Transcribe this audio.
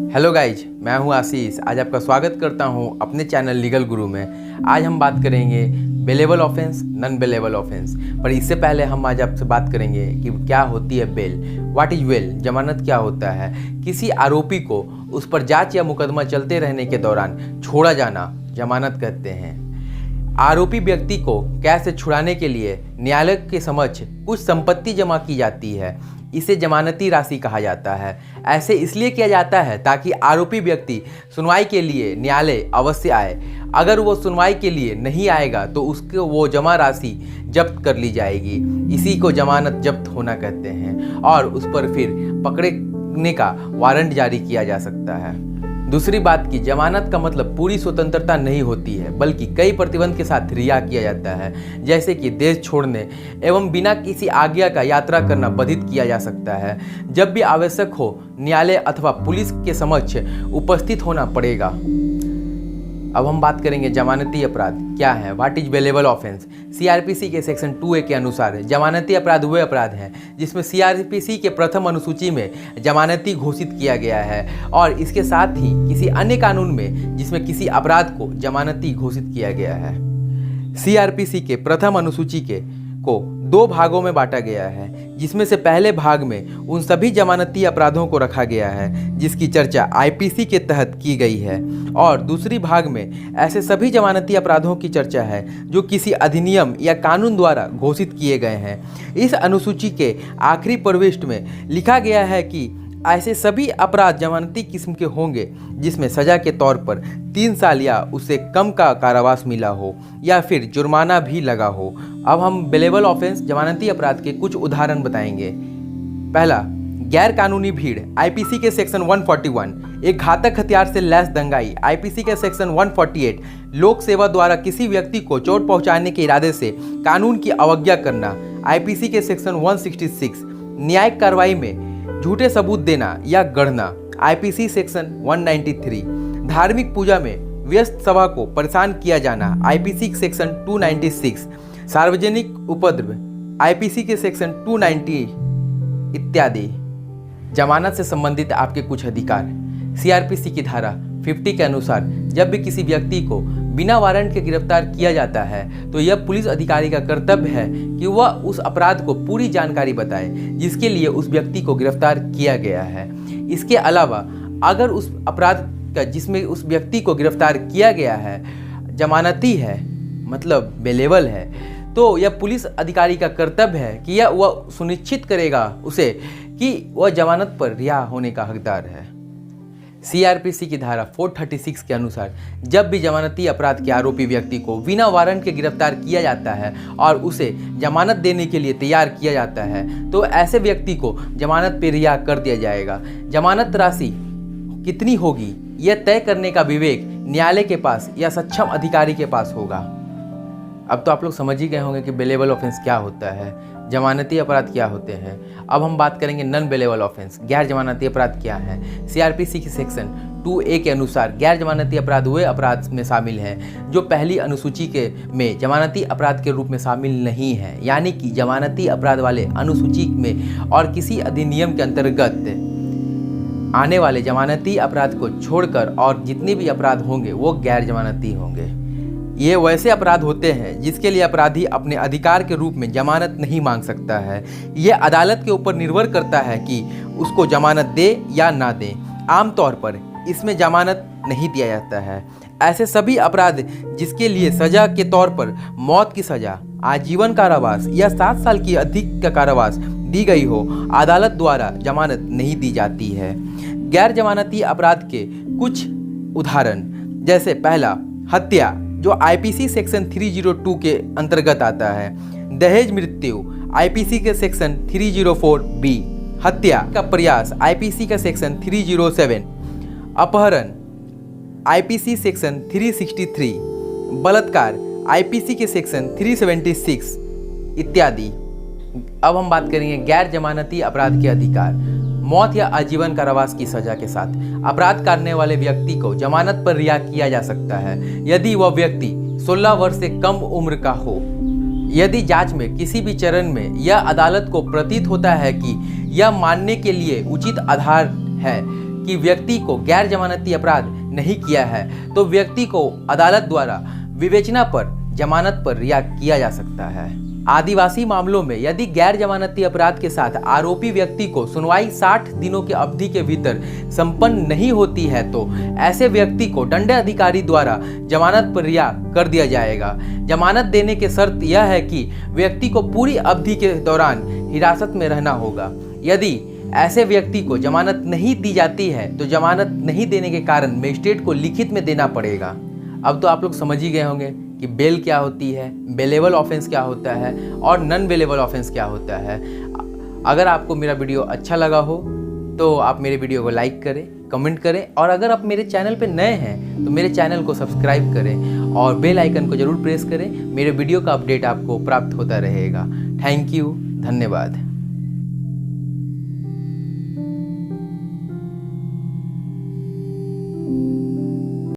Hello guys, मैं हूं आशीष। आज आपका स्वागत करता हूं अपने चैनल लीगल गुरु में। आज हम बात करेंगे bailable offence, non bailable offence. पर इससे पहले हम आज आपसे बात करेंगे कि क्या होती है बेल, व्हाट इज बेल, जमानत क्या होता है। किसी आरोपी को उस पर जांच या मुकदमा चलते रहने के दौरान छोड़ा जाना जमानत कहते हैं। आरोपी व्यक्ति को कैद से छुड़ाने के लिए न्यायालय के समक्ष कुछ संपत्ति जमा की जाती है, इसे जमानती राशि कहा जाता है। ऐसे इसलिए किया जाता है ताकि आरोपी व्यक्ति सुनवाई के लिए न्यायालय अवश्य आए। अगर वो सुनवाई के लिए नहीं आएगा तो उसको वो जमा राशि जब्त कर ली जाएगी। इसी को जमानत जब्त होना कहते हैं और उस पर फिर पकड़ने का वारंट जारी किया जा सकता है। दूसरी बात की जमानत का मतलब पूरी स्वतंत्रता नहीं होती है, बल्कि कई प्रतिबंध के साथ रिहा किया जाता है, जैसे कि देश छोड़ने एवं बिना किसी आज्ञा का यात्रा करना बाधित किया जा सकता है। जब भी आवश्यक हो न्यायालय अथवा पुलिस के समक्ष उपस्थित होना पड़ेगा। अब हम बात करेंगे जमानती अपराध क्या है, what is bailable offence. CrPC के सेक्शन 2A के अनुसार जमानती अपराध वे अपराध हैं जिसमें सीआरपीसी के प्रथम अनुसूची में जमानती घोषित किया गया है और इसके साथ ही किसी अन्य कानून में जिसमें किसी अपराध को जमानती घोषित किया गया है। सीआरपीसी के प्रथम अनुसूची को 2 भागों में बांटा गया है, जिसमें से पहले भाग में उन सभी जमानती अपराधों को रखा गया है जिसकी चर्चा आईपीसी के तहत की गई है, और दूसरी भाग में ऐसे सभी जमानती अपराधों की चर्चा है जो किसी अधिनियम या कानून द्वारा घोषित किए गए हैं। इस अनुसूची के आखिरी प्रविष्ट में लिखा गया है कि ऐसे सभी अपराध जमानती किस्म के होंगे जिसमें सजा के तौर पर 3 साल या उससे कम का कारावास मिला हो या फिर जुर्माना भी लगा हो। अब हम बेलेबल ऑफेंस जमानती अपराध के कुछ उदाहरण बताएंगे। पहला, गैर कानूनी भीड़, आईपीसी के सेक्शन 141। एक घातक हथियार से लैस दंगाई, आईपीसी के सेक्शन 148। लोक सेवा द्वारा किसी व्यक्ति को चोट पहुंचाने के इरादे से कानून की अवज्ञा करना, आईपीसी के सेक्शन 166। न्यायिक कार्रवाई में झूठे सबूत देना या गढ़ना, आईपीसी सेक्शन 193। धार्मिक पूजा में व्यस्त सभा को परेशान किया जाना, आईपीसी सेक्शन 296। सार्वजनिक उपद्रव, आईपीसी के सेक्शन 290 इत्यादि। जमानत से संबंधित आपके कुछ अधिकार, सीआरपीसी की धारा 50 के अनुसार जब भी किसी व्यक्ति को बिना वारंट के गिरफ्तार किया जाता है तो यह पुलिस अधिकारी का कर्तव्य है कि वह उस अपराध को पूरी जानकारी बताए जिसके लिए उस व्यक्ति को गिरफ्तार किया गया है। इसके अलावा अगर उस अपराध का जिसमें उस व्यक्ति को गिरफ्तार किया गया है जमानती है, मतलब बेलेबल है, तो यह पुलिस अधिकारी का कर्तव्य है कि वह सुनिश्चित करेगा उसे कि वह जमानत पर रिहा होने का हकदार है। सीआरपीसी की धारा 436 के अनुसार जब भी जमानती अपराध के आरोपी व्यक्ति को बिना वारंट के गिरफ्तार किया जाता है और उसे जमानत देने के लिए तैयार किया जाता है तो ऐसे व्यक्ति को जमानत पर रिहा कर दिया जाएगा। जमानत राशि कितनी होगी यह तय करने का विवेक न्यायालय के पास या सक्षम अधिकारी के पास होगा। अब तो आप लोग समझ ही गए होंगे कि बेलेबल ऑफेंस क्या होता है, जमानती अपराध क्या होते हैं। अब हम बात करेंगे नॉन बेलेबल ऑफेंस, गैर जमानती अपराध क्या है। सीआरपीसी के सेक्शन 2A के अनुसार गैर जमानती अपराध वे अपराध में शामिल हैं जो पहली अनुसूची में जमानती अपराध के रूप में शामिल नहीं है, यानी कि जमानती अपराध वाले अनुसूची में और किसी अधिनियम के अंतर्गत आने वाले जमानती अपराध को छोड़कर और जितने भी अपराध होंगे वो गैर जमानती होंगे। ये वैसे अपराध होते हैं जिसके लिए अपराधी अपने अधिकार के रूप में जमानत नहीं मांग सकता है। ये अदालत के ऊपर निर्भर करता है कि उसको जमानत दे या ना दे। आमतौर पर इसमें जमानत नहीं दिया जाता है। ऐसे सभी अपराध जिसके लिए सजा के तौर पर मौत की सजा, आजीवन कारावास या 7 साल की अधिक का कारावास दी गई हो, अदालत द्वारा जमानत नहीं दी जाती है। गैर जमानती अपराध के कुछ उदाहरण, जैसे पहला, हत्या जो आईपीसी सेक्शन 302 के अंतर्गत आता है। दहेज मृत्यु, आईपीसी के सेक्शन 304B। हत्या का प्रयास, आईपीसी का सेक्शन 307। अपहरण, आईपीसी सेक्शन 363। बलात्कार, आईपीसी के सेक्शन 376 इत्यादि। अब हम बात करेंगे गैर जमानती अपराध के अधिकार। मौत या आजीवन कारावास की सजा के साथ अपराध करने वाले व्यक्ति को जमानत पर रिहा किया जा सकता है यदि वह व्यक्ति 16 वर्ष से कम उम्र का हो। यदि जांच में किसी भी चरण में यह अदालत को प्रतीत होता है कि यह मानने के लिए उचित आधार है कि व्यक्ति को गैर जमानती अपराध नहीं किया है तो व्यक्ति को अदालत द्वारा विवेचना पर जमानत पर रिहा किया जा सकता है। आदिवासी मामलों में यदि गैर जमानती अपराध के साथ आरोपी व्यक्ति को सुनवाई 60 दिनों की अवधि के भीतर संपन्न नहीं होती है तो ऐसे व्यक्ति को दंडाधिकारी द्वारा जमानत पर रिहा कर दिया जाएगा। जमानत देने की शर्त यह है कि व्यक्ति को पूरी अवधि के दौरान हिरासत में रहना होगा। यदि ऐसे व्यक्ति को जमानत नहीं दी जाती है तो जमानत नहीं देने के कारण मजिस्ट्रेट को लिखित में देना पड़ेगा। अब तो आप लोग समझ ही गए होंगे कि बेल क्या होती है, बेलेबल ऑफेंस क्या होता है और नॉन बेलेबल ऑफेंस क्या होता है। अगर आपको मेरा वीडियो अच्छा लगा हो तो आप मेरे वीडियो को लाइक करें, कमेंट करें और अगर आप मेरे चैनल पर नए हैं तो मेरे चैनल को सब्सक्राइब करें और बेल आइकन को ज़रूर प्रेस करें। मेरे वीडियो का अपडेट आपको प्राप्त होता रहेगा। थैंक यू, धन्यवाद।